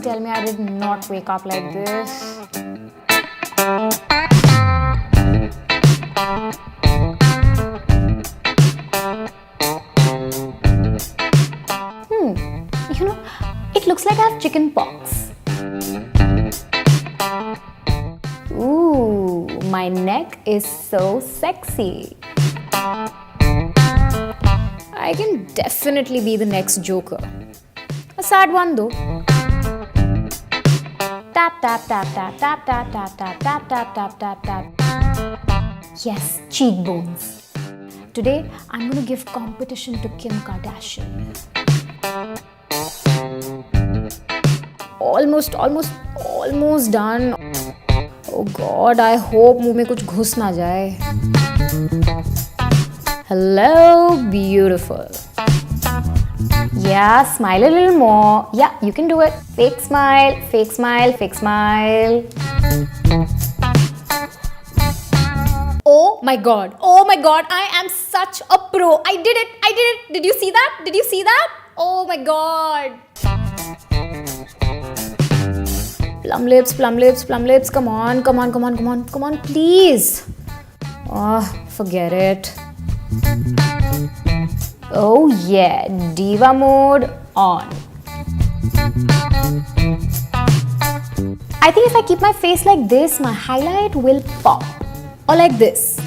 Please tell me I did not wake up like this. You know, it looks like I have chicken pox. Ooh, my neck is so sexy. I can definitely be the next Joker. A sad one though. Tap tap tap tap tap tap tap tap tap tap tap tap tap. Yes, cheekbones. Today I'm gonna give competition to Kim Kardashian. Almost done. Oh God, I hope मुंह में कुछ घुस ना जाए. Hello, beautiful. Yeah, smile a little more. Yeah, you can do it. Fake smile, fake smile, fake smile. Oh my God, I am such a pro. I did it. Did you see that? Oh my God. Plum lips. Come on, please. Oh, forget it. Oh yeah, diva mode on. I think if I keep my face like this, my highlight will pop. Or like this.